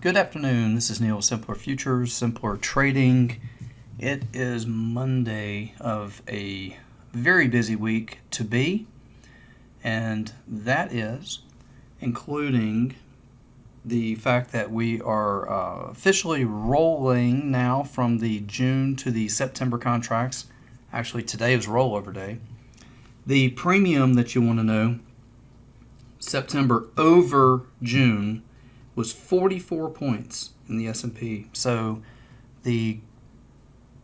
Good afternoon. This is Neil, Simpler Futures, Simpler Trading. It is Monday of a very busy week to be, and that is including the fact that we are officially rolling now from the June to the September contracts. Actually, today is rollover day. The premium that you want to know, September over June, was 44 points in the S&P. So the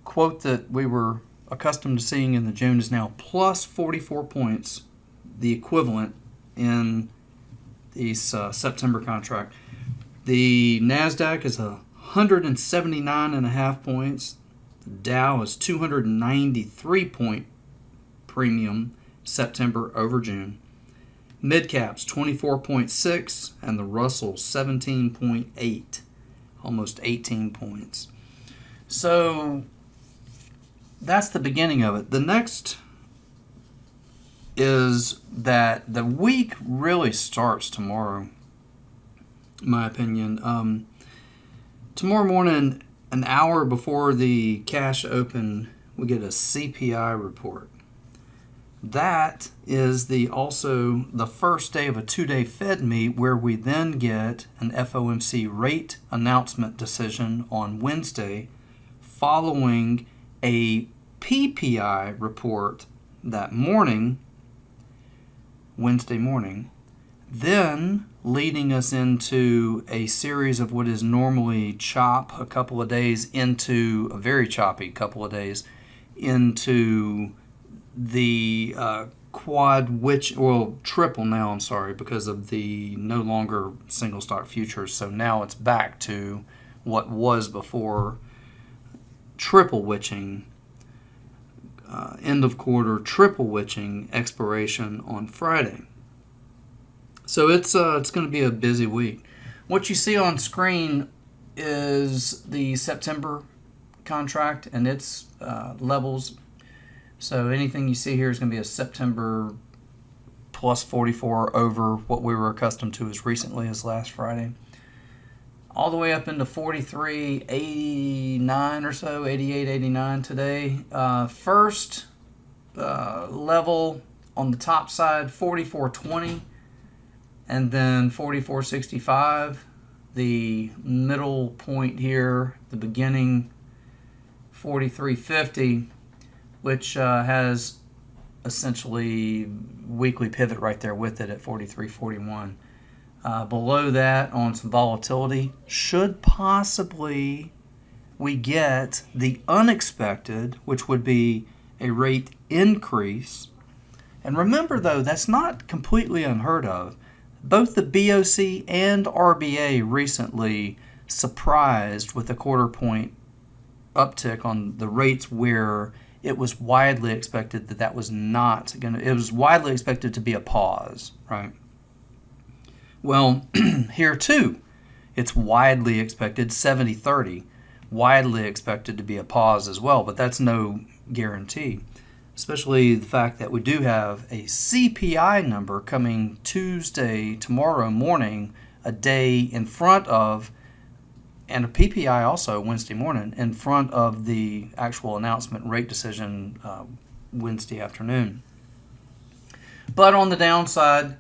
quote that we were accustomed to seeing in the June is now plus 44 points, the equivalent in the September contract. The NASDAQ is 179.5 points. The Dow is 293 point premium September over June. Mid-caps 24.6 and the Russell 17.8, almost 18 points. So that's the beginning of it. The next is that the week really starts tomorrow, in my opinion. Tomorrow morning, an hour before the cash open, we get a CPI report. That is also the first day of a 2-day Fed meet, where we then get an FOMC rate announcement decision on Wednesday, following a PPI report that morning, Wednesday morning, then leading us into a series of what is normally chop a couple of days into a very choppy couple of days into the triple now, I'm sorry, because of the no longer single stock futures. So now it's back to what was before triple witching, end of quarter triple witching expiration on Friday. So it's going to be a busy week. What you see on screen is the September contract and its levels. So anything you see here is going to be a September plus 44 over what we were accustomed to as recently as last Friday. All the way up into 43.89 or so, 88.89 today. First level on the top side, 44.20, and then 44.65. The middle point here, the beginning, 43.50. which has essentially weekly pivot right there with it at 43.41. Below that, on some volatility, should possibly we get the unexpected, which would be a rate increase. And remember, though, that's not completely unheard of. Both the BOC and RBA recently surprised with a quarter point uptick on the rates, where it was widely expected that was not going to, it was widely expected to be a pause, right? Well, here too, it's widely expected, 70-30, widely expected to be a pause as well, but that's no guarantee, especially the fact that we do have a CPI number coming tomorrow morning, a day in front of, and a PPI also Wednesday morning, in front of the actual announcement rate decision Wednesday afternoon. But on the downside,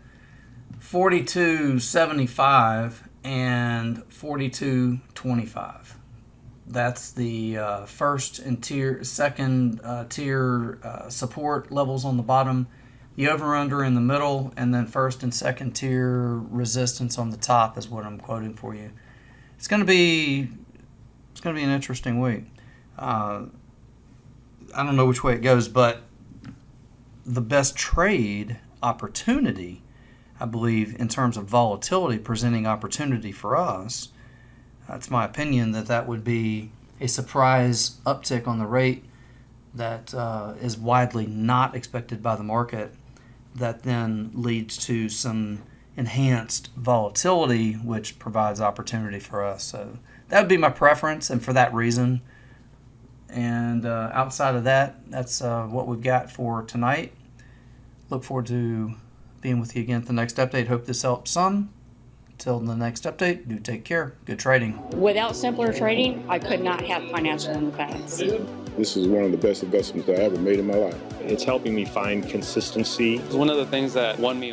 42.75 and 42.25. That's the first and second tier support levels on the bottom, the over-under in the middle, and then first and second tier resistance on the top is what I'm quoting for you. It's going to be an interesting week. I don't know which way it goes, but the best trade opportunity, I believe, in terms of volatility presenting opportunity for us, it's my opinion that would be a surprise uptick on the rate that is widely not expected by the market, that then leads to some enhanced volatility, which provides opportunity for us. So that would be my preference, and for that reason. And outside of that, that's what we've got for tonight. Look forward to being with you again at the next update. Hope this helps some. Till the next update, do take care. Good trading. Without simpler trading, I could not have financial independence. This is one of the best investments I ever made in my life. It's helping me find consistency. It's one of the things that won me